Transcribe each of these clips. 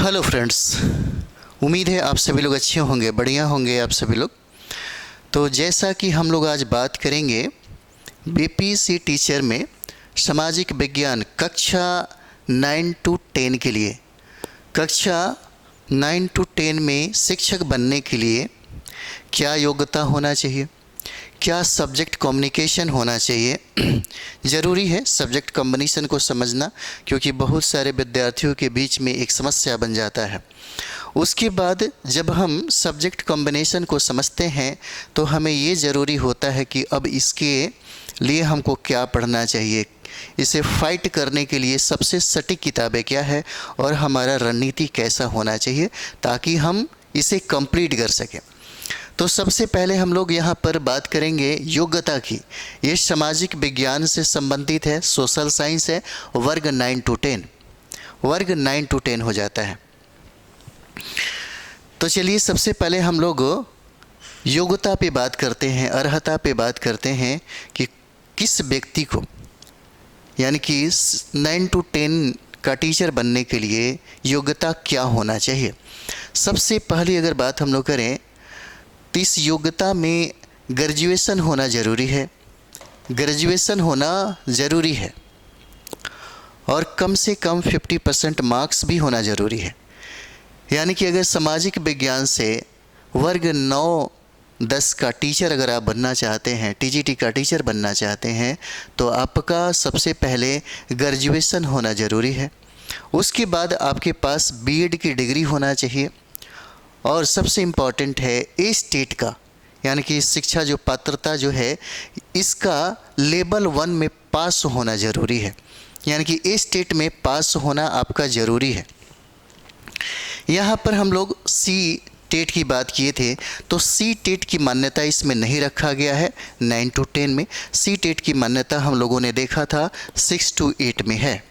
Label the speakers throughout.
Speaker 1: Hello friends, उम्मीद है आप सभी लोग अच्छे होंगे, बढ़िया होंगे आप सभी लोग। तो जैसा कि हम लोग आज बात करेंगे बीपीसी टीचर में सामाजिक विज्ञान कक्षा 9 to 10 के लिए। कक्षा 9 to 10 में शिक्षक बनने के लिए क्या योग्यता होना चाहिए, क्या सब्जेक्ट कम्युनिकेशन होना चाहिए। ज़रूरी है सब्जेक्ट कॉम्बिनेशन को समझना, क्योंकि बहुत सारे विद्यार्थियों के बीच में एक समस्या बन जाता है। उसके बाद जब हम सब्जेक्ट कॉम्बिनेशन को समझते हैं तो हमें ये ज़रूरी होता है कि अब इसके लिए हमको क्या पढ़ना चाहिए, इसे फाइट करने के लिए सबसे सटीक किताबें क्या है और हमारा रणनीति कैसा होना चाहिए ताकि हम इसे कंप्लीट कर सकें। तो सबसे पहले हम लोग यहाँ पर बात करेंगे योग्यता की। ये सामाजिक विज्ञान से संबंधित है, सोशल साइंस है, वर्ग 9 to 10, वर्ग 9 to 10 हो जाता है। तो चलिए सबसे पहले हम लोग योग्यता पे बात करते हैं, अर्हता पे बात करते हैं कि किस व्यक्ति को, यानी कि 9 to 10 का टीचर बनने के लिए योग्यता क्या होना चाहिए। सबसे पहली अगर बात हम लोग करें तो इस योग्यता में ग्रेजुएशन होना ज़रूरी है, ग्रेजुएशन होना ज़रूरी है और कम से कम 50% मार्क्स भी होना ज़रूरी है। यानी कि अगर सामाजिक विज्ञान से वर्ग 9-10 का टीचर अगर आप बनना चाहते हैं, टीजीटी का टीचर बनना चाहते हैं, तो आपका सबसे पहले ग्रेजुएशन होना ज़रूरी है। उसके बाद आपके पास बीएड की डिग्री होना चाहिए और सबसे इम्पॉर्टेंट है ए स्टेट का, यानी कि शिक्षा जो पात्रता जो है इसका लेवल 1 में पास होना ज़रूरी है, यानी कि ए स्टेट में पास होना आपका ज़रूरी है। यहाँ पर हम लोग सी टेट की बात किए थे, तो सी टेट की मान्यता इसमें नहीं रखा गया है 9 to 10 में। सी टेट की मान्यता हम लोगों ने देखा था 6 to 8 में है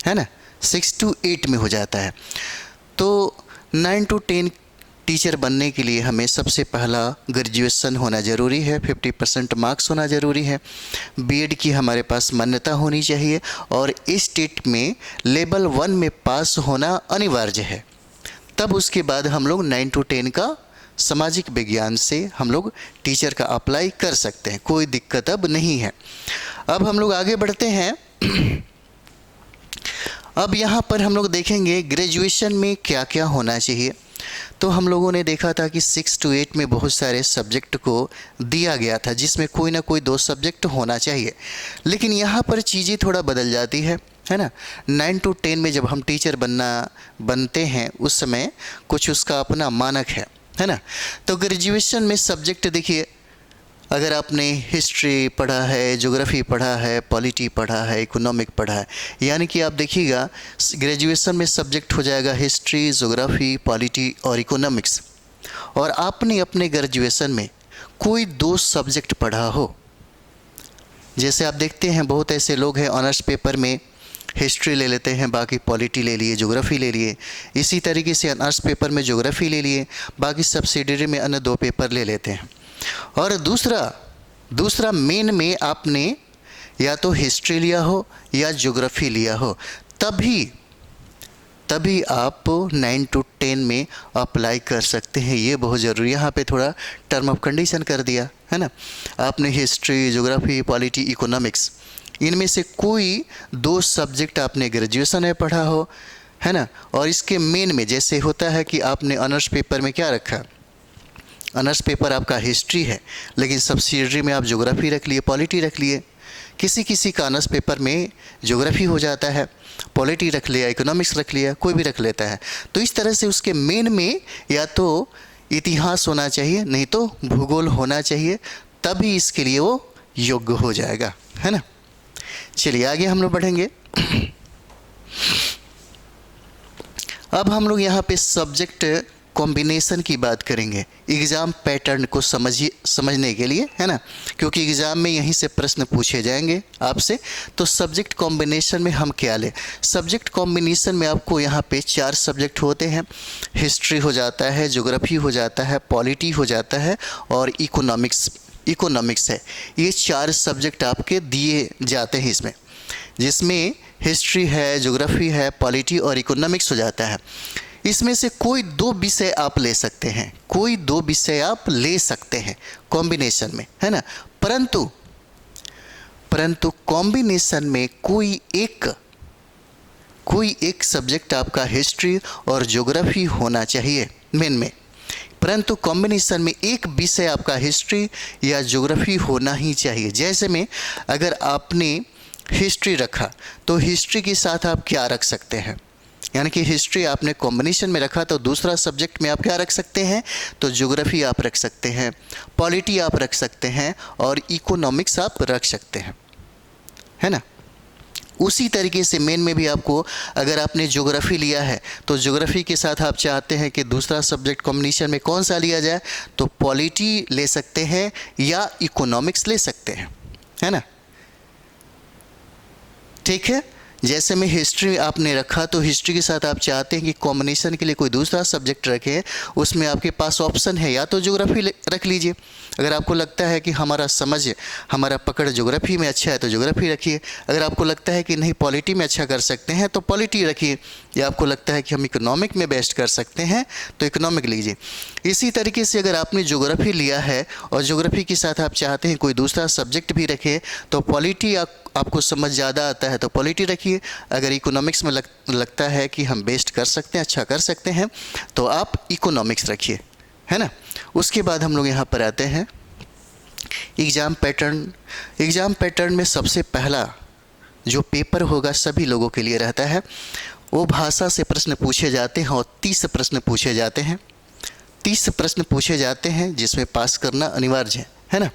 Speaker 1: ना, 6 to 8 में हो जाता है। तो 9 to 10 टीचर बनने के लिए हमें सबसे पहला ग्रेजुएशन होना ज़रूरी है, 50% मार्क्स होना ज़रूरी है, बीएड की हमारे पास मान्यता होनी चाहिए और इस स्टेट में लेवल 1 में पास होना अनिवार्य है। तब उसके बाद हम लोग 9 to 10 का सामाजिक विज्ञान से हम लोग टीचर का अप्लाई कर सकते हैं, कोई दिक्कत अब नहीं है। अब हम लोग आगे बढ़ते हैं। अब यहाँ पर हम लोग देखेंगे ग्रेजुएशन में क्या क्या होना चाहिए। तो हम लोगों ने देखा था कि 6 to 8 में बहुत सारे सब्जेक्ट को दिया गया था जिसमें कोई ना कोई 2 सब्जेक्ट होना चाहिए, लेकिन यहाँ पर चीज़ें थोड़ा बदल जाती है ना। 9 to 10 में जब हम टीचर बनते हैं उस समय कुछ उसका अपना मानक है ना। तो ग्रेजुएशन में सब्जेक्ट देखिए, अगर आपने हिस्ट्री पढ़ा है, ज्योग्राफी पढ़ा है, पॉलिटी पढ़ा है, इकोनॉमिक पढ़ा है, यानी कि आप देखिएगा ग्रेजुएशन में सब्जेक्ट हो जाएगा हिस्ट्री, ज्योग्राफी, पॉलिटी और इकोनॉमिक्स। और आपने अपने ग्रेजुएशन में कोई 2 सब्जेक्ट पढ़ा हो, जैसे आप देखते हैं बहुत ऐसे लोग हैं ऑनर्स पेपर में हिस्ट्री ले लेते हैं, बाकी पॉलिटी ले लिए, ज्योग्राफी ले लिए। इसी तरीके से ऑनर्स पेपर में ज्योग्राफी ले लिए, बाकी सब्सिडियरी में अन्य 2 पेपर ले लेते हैं। और दूसरा मेन में आपने या तो हिस्ट्री लिया हो या ज्योग्राफी लिया हो, तभी आप 9 to 10 में अप्लाई कर सकते हैं। ये बहुत ज़रूरी है। यहाँ पे थोड़ा टर्म ऑफ कंडीशन कर दिया है ना। आपने हिस्ट्री, ज्योग्राफी, पॉलिटी, इकोनॉमिक्स, इनमें से कोई 2 सब्जेक्ट आपने ग्रेजुएशन में पढ़ा हो, है ना। और इसके मेन में जैसे होता है कि आपने ऑनर्स पेपर में क्या रखा, ऑनर्स पेपर आपका हिस्ट्री है, लेकिन सब्सिडियरी में आप ज्योग्राफी रख लिए, पॉलिटी रख लिए। किसी का ऑनर्स पेपर में ज्योग्राफी हो जाता है, पॉलिटी रख लिया, इकोनॉमिक्स रख लिया, कोई भी रख लेता है। तो इस तरह से उसके मेन में या तो इतिहास होना चाहिए, नहीं तो भूगोल होना चाहिए, तभी इसके लिए वो योग्य हो जाएगा, है ना। चलिए आगे हम लोग बढ़ेंगे। अब हम लोग यहाँ पे सब्जेक्ट कॉम्बिनेशन की बात करेंगे एग्ज़ाम पैटर्न को समझने के लिए, है ना, क्योंकि एग्ज़ाम में यहीं से प्रश्न पूछे जाएंगे आपसे। तो सब्जेक्ट कॉम्बिनेशन में हम क्या लें। सब्जेक्ट कॉम्बिनेशन में आपको यहाँ पे 4 सब्जेक्ट होते हैं, हिस्ट्री हो जाता है, ज्योग्राफी हो जाता है, पॉलिटी हो जाता है और इकोनॉमिक्स है। ये 4 सब्जेक्ट आपके दिए जाते हैं इसमें, जिसमें हिस्ट्री है, ज्योग्राफी है, पॉलिटी और इकोनॉमिक्स हो जाता है। इसमें से कोई दो विषय आप ले सकते हैं, कोई दो विषय आप ले सकते हैं कॉम्बिनेशन में, है ना। परंतु कॉम्बिनेशन में कोई एक सब्जेक्ट आपका हिस्ट्री और ज्योग्राफी होना चाहिए मेन में। परंतु कॉम्बिनेशन में एक विषय आपका हिस्ट्री या ज्योग्राफी होना ही चाहिए। जैसे में अगर आपने हिस्ट्री रखा तो हिस्ट्री के साथ आप क्या रख सकते हैं, यानी कि हिस्ट्री आपने कॉम्बिनेशन में रखा तो दूसरा सब्जेक्ट में आप क्या रख सकते हैं, तो ज्योग्राफी आप रख सकते हैं, पॉलिटी आप रख सकते हैं और इकोनॉमिक्स आप रख सकते हैं, है ना। उसी तरीके से मेन में भी आपको, अगर आपने ज्योग्राफी लिया है तो ज्योग्राफी के साथ आप चाहते हैं कि दूसरा सब्जेक्ट कॉम्बिनेशन में कौन सा लिया जाए, तो पॉलिटी ले सकते हैं या इकोनॉमिक्स ले सकते हैं, है ना। ठीक है। जैसे में हिस्ट्री आपने रखा तो हिस्ट्री के साथ आप चाहते हैं कि कॉम्बिनेशन के लिए कोई दूसरा सब्जेक्ट रखें, उसमें आपके पास ऑप्शन है, या तो ज्योग्राफी रख लीजिए। अगर आपको लगता है कि हमारा पकड़ ज्योग्राफी में अच्छा है तो ज्योग्राफी रखिए। अगर आपको लगता है कि नहीं पॉलिटी में अच्छा कर सकते हैं तो पॉलिटी रखिए, या आपको लगता है कि हम इकोनॉमिक में बेस्ट कर सकते हैं तो इकोनॉमिक लीजिए। इसी तरीके से अगर आपने ज्योग्राफी लिया है और ज्योग्राफी के साथ आप चाहते हैं कोई दूसरा सब्जेक्ट भी रखें, तो पॉलिटी आपको समझ ज़्यादा आता है तो पॉलिटी रखिए। अगर इकोनॉमिक्स में लगता है कि हम बेस्ट कर सकते हैं, अच्छा कर सकते हैं, तो आप इकोनॉमिक्स रखिए, है ना। उसके बाद हम लोग यहाँ पर आते हैं एग्ज़ाम पैटर्न। एग्ज़ाम पैटर्न में सबसे पहला जो पेपर होगा सभी लोगों के लिए रहता है, वो भाषा से प्रश्न पूछे जाते हैं और 30 प्रश्न पूछे जाते हैं। 30 प्रश्न पूछे जाते हैं जिसमें पास करना अनिवार्य है ना।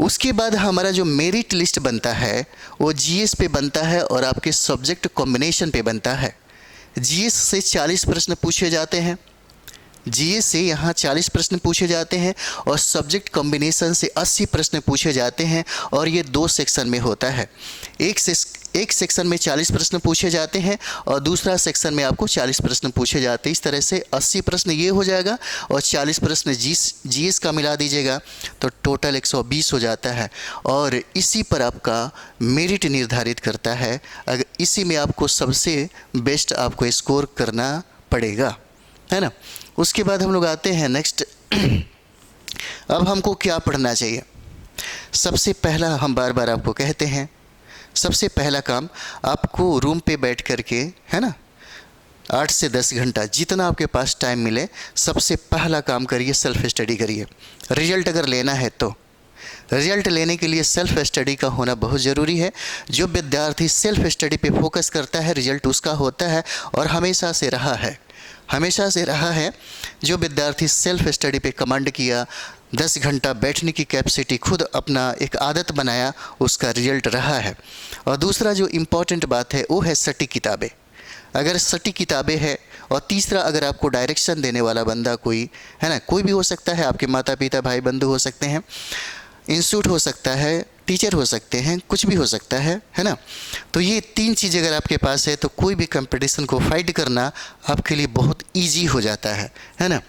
Speaker 1: उसके बाद हमारा जो मेरिट लिस्ट बनता है वो जीएस पे बनता है और आपके सब्जेक्ट कॉम्बिनेशन पे बनता है। जीएस से 40 प्रश्न पूछे जाते हैं, जीएस से यहाँ 40 प्रश्न पूछे जाते हैं और सब्जेक्ट कॉम्बिनेशन से 80 प्रश्न पूछे जाते हैं, और ये 2 सेक्शन में होता है। एक सेक्शन में 40 प्रश्न पूछे जाते हैं और दूसरा सेक्शन में आपको 40 प्रश्न पूछे जाते हैं। इस तरह से 80 प्रश्न ये हो जाएगा और 40 प्रश्न जीएस का मिला दीजिएगा तो टोटल 120 हो जाता है, और इसी पर आपका मेरिट निर्धारित करता है। अगर इसी में आपको सबसे बेस्ट आपको स्कोर करना पड़ेगा, है ना। उसके बाद हम लोग आते हैं नेक्स्ट। अब हमको क्या पढ़ना चाहिए। सबसे पहला हम बार बार आपको कहते हैं, सबसे पहला काम आपको रूम पे बैठ करके, है ना, 8 से 10 घंटा जितना आपके पास टाइम मिले, सबसे पहला काम करिए, सेल्फ स्टडी करिए। रिजल्ट अगर लेना है तो रिजल्ट लेने के लिए सेल्फ स्टडी का होना बहुत ज़रूरी है। जो विद्यार्थी सेल्फ स्टडी पे फोकस करता है रिजल्ट उसका होता है, और हमेशा से रहा है। जो विद्यार्थी सेल्फ स्टडी पे कमांड किया, 10 घंटा बैठने की कैपेसिटी खुद अपना एक आदत बनाया, उसका रिजल्ट रहा है। और दूसरा जो इम्पोर्टेंट बात है वो है सटीक किताबें। अगर सटीक किताबें है, और तीसरा अगर आपको डायरेक्शन देने वाला बंदा कोई है ना, कोई भी हो सकता है, आपके माता पिता भाई बंधु हो सकते हैं, इंस्टीट्यूट हो सकता है, टीचर हो सकते हैं, कुछ भी हो सकता है ना। तो ये 3 चीज़ अगर आपके पास है तो कोई भी कंपटीशन को फाइट करना आपके लिए बहुत इजी हो जाता है ना।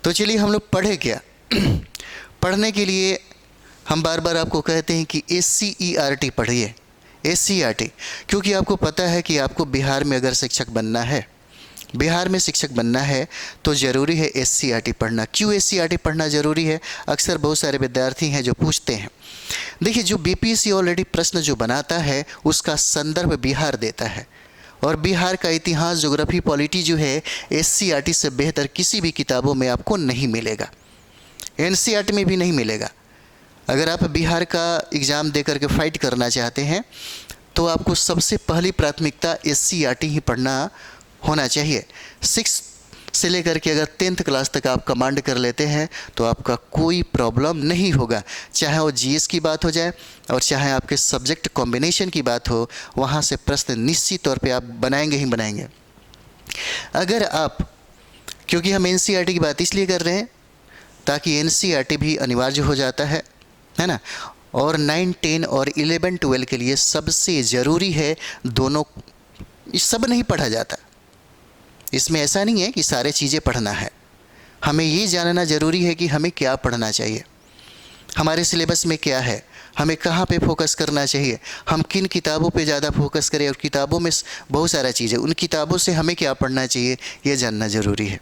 Speaker 1: तो चलिए हम लोग पढ़े क्या। पढ़ने के लिए हम बार बार आपको कहते हैं कि SCERT पढ़िए, SCERT, क्योंकि आपको पता है कि आपको बिहार में अगर शिक्षक बनना है, बिहार में शिक्षक बनना है तो ज़रूरी है SCERT पढ़ना। क्यों SCERT पढ़ना ज़रूरी है, अक्सर बहुत सारे विद्यार्थी हैं जो पूछते हैं। देखिए, जो BPSC ऑलरेडी प्रश्न जो बनाता है उसका संदर्भ बिहार देता है, और बिहार का इतिहास, ज्योग्राफी, पॉलिटी जो है SCERT से बेहतर किसी भी किताबों में आपको नहीं मिलेगा, NCERT में भी नहीं मिलेगा। अगर आप बिहार का एग्ज़ाम दे करके फाइट करना चाहते हैं तो आपको सबसे पहली प्राथमिकता SCERT ही पढ़ना होना चाहिए। 6 से लेकर के अगर 10th क्लास तक आप कमांड कर लेते हैं तो आपका कोई प्रॉब्लम नहीं होगा, चाहे वो GS की बात हो जाए और चाहे आपके सब्जेक्ट कॉम्बिनेशन की बात हो, वहाँ से प्रश्न निश्चित तौर पे आप बनाएंगे ही बनाएंगे। अगर आप, क्योंकि हम NCERT की बात इसलिए कर रहे हैं ताकि NCERT भी अनिवार्य हो जाता है ना, और 9, 10 और 11, 12 के लिए सबसे ज़रूरी है दोनों। सब नहीं पढ़ा जाता, इसमें ऐसा नहीं है कि सारे चीज़ें पढ़ना है। हमें ये जानना ज़रूरी है कि हमें क्या पढ़ना चाहिए, हमारे सिलेबस में क्या है, हमें कहाँ पे फोकस करना चाहिए, हम किन किताबों पे ज़्यादा फोकस करें, और किताबों में बहुत सारा चीज़ है, उन किताबों से हमें क्या पढ़ना चाहिए ये जानना ज़रूरी है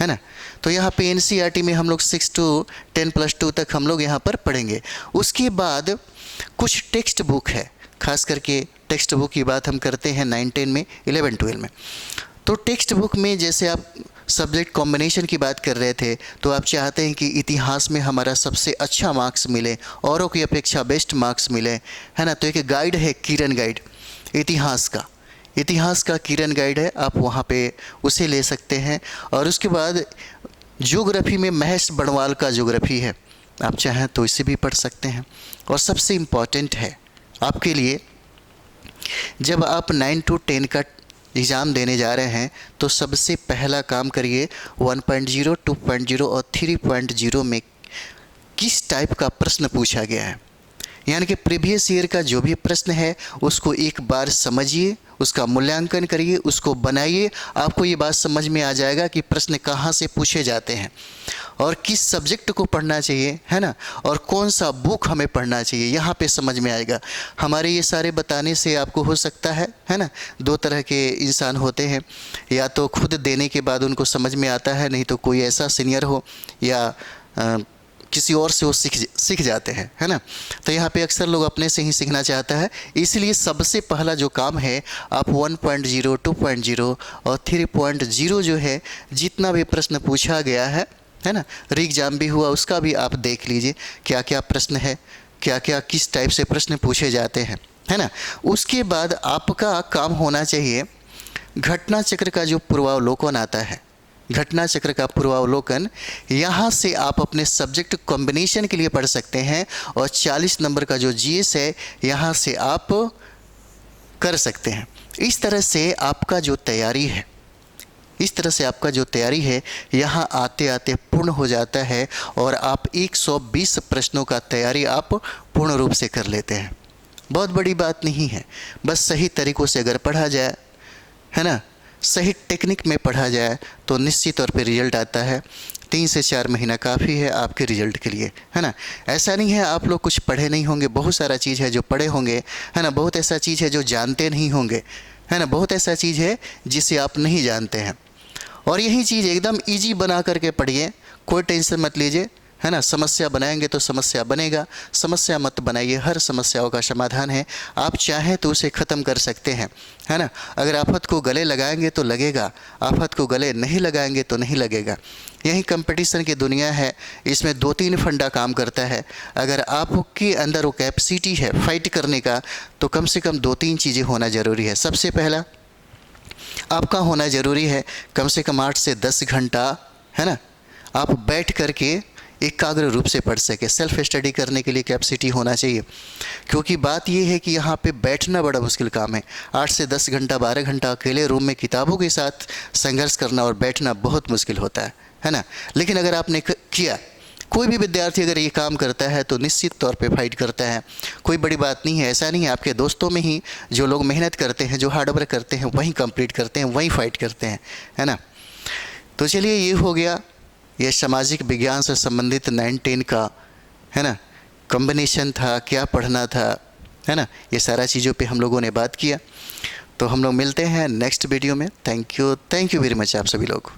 Speaker 1: ना। तो यहाँ पे एनसीईआरटी में हम लोग 6 to 10+2 तक हम लोग यहाँ पर पढ़ेंगे। उसके बाद कुछ टेक्स्ट बुक है, खास करके टेक्स्ट बुक की बात हम करते हैं 9, 10 में, 11, 12 में। तो टेक्स्ट बुक में जैसे आप सब्जेक्ट कॉम्बिनेशन की बात कर रहे थे, तो आप चाहते हैं कि इतिहास में हमारा सबसे अच्छा मार्क्स मिले, औरों की अपेक्षा बेस्ट मार्क्स मिले, है ना। तो एक गाइड है किरण गाइड इतिहास का किरण गाइड है, आप वहाँ पे उसे ले सकते हैं। और उसके बाद ज्योग्राफी में महेश बड़वाल का ज्योग्राफी है, आप चाहें तो इसे भी पढ़ सकते हैं। और सबसे इम्पॉर्टेंट है आपके लिए, जब आप 9 to 10 का एग्ज़ाम देने जा रहे हैं तो सबसे पहला काम करिए 1.0, 2.0 और 3.0 में किस टाइप का प्रश्न पूछा गया है, यानी कि प्रीवियस ईयर का जो भी प्रश्न है उसको एक बार समझिए, उसका मूल्यांकन करिए, उसको बनाइए। आपको ये बात समझ में आ जाएगा कि प्रश्न कहाँ से पूछे जाते हैं और किस सब्जेक्ट को पढ़ना चाहिए, है ना, और कौन सा बुक हमें पढ़ना चाहिए, यहाँ पे समझ में आएगा। हमारे ये सारे बताने से आपको हो सकता है ना, दो तरह के इंसान होते हैं, या तो खुद देने के बाद उनको समझ में आता है, नहीं तो कोई ऐसा सीनियर हो या किसी और से वो सीख जाते हैं, है ना। तो यहाँ पे अक्सर लोग अपने से ही सीखना चाहता है, इसलिए सबसे पहला जो काम है, आप 1.0, 2.0 और 3.0 जो है, जितना भी प्रश्न पूछा गया है ना, री एग्जाम भी हुआ उसका भी आप देख लीजिए क्या क्या प्रश्न है, क्या क्या किस टाइप से प्रश्न पूछे जाते हैं, है ना। उसके बाद आपका काम होना चाहिए घटना चक्र का जो पूर्वावलोकन आता है, घटना चक्र का पूर्वावलोकन, यहाँ से आप अपने सब्जेक्ट कॉम्बिनेशन के लिए पढ़ सकते हैं, और 40 नंबर का जो जीएस है यहाँ से आप कर सकते हैं। इस तरह से आपका जो तैयारी है यहाँ आते आते पूर्ण हो जाता है, और आप 120 प्रश्नों का तैयारी आप पूर्ण रूप से कर लेते हैं। बहुत बड़ी बात नहीं है, बस सही तरीक़ों से अगर पढ़ा जाए, है ना, सही टेक्निक में पढ़ा जाए तो निश्चित तौर पे रिजल्ट आता है। 3 से 4 महीना काफ़ी है आपके रिजल्ट के लिए, है ना। ऐसा नहीं है आप लोग कुछ पढ़े नहीं होंगे, बहुत सारा चीज़ है जो पढ़े होंगे, है ना, बहुत ऐसा चीज़ है जो जानते नहीं होंगे, है ना, बहुत ऐसा चीज़ है जिसे आप नहीं जानते हैं। और यही चीज़ एकदम ईजी बना करके पढ़िए, कोई टेंशन मत लीजिए, है ना। समस्या बनाएंगे तो समस्या बनेगा, समस्या मत बनाइए, हर समस्याओं का समाधान है, आप चाहें तो उसे ख़त्म कर सकते हैं, है ना। अगर आफत को गले लगाएंगे तो लगेगा, आफत को गले नहीं लगाएंगे तो नहीं लगेगा। यही कंपटीशन की दुनिया है, इसमें 2-3 फंडा काम करता है। अगर आपके अंदर वो कैपेसिटी है फाइट करने का, तो कम से कम 2-3 चीज़ें होना ज़रूरी है। सबसे पहला आपका होना ज़रूरी है कम से कम 8 से 10 घंटा, है ना, आप बैठ करके एकाग्र रूप से पढ़ सके। सेल्फ स्टडी करने के लिए कैपेसिटी होना चाहिए, क्योंकि बात यह है कि यहाँ पे बैठना बड़ा मुश्किल काम है। 8 से 10 घंटा 12 घंटा अकेले रूम में किताबों के साथ संघर्ष करना और बैठना बहुत मुश्किल होता है ना। लेकिन अगर आपने किया, कोई भी विद्यार्थी अगर ये काम करता है तो निश्चित तौर पे फाइट करता है, कोई बड़ी बात नहीं है। ऐसा नहीं है, आपके दोस्तों में ही जो लोग मेहनत करते हैं, जो हार्डवर्क करते हैं, वहीं कंप्लीट करते हैं, वहीं फाइट करते हैं, है ना। तो चलिए, ये हो गया, ये सामाजिक विज्ञान से संबंधित 9-10 का, है ना, कॉम्बिनेशन था, क्या पढ़ना था, है ना। ये सारा चीज़ों पे हम लोगों ने बात किया। तो हम लोग मिलते हैं नेक्स्ट वीडियो में। थैंक यू वेरी मच आप सभी लोग।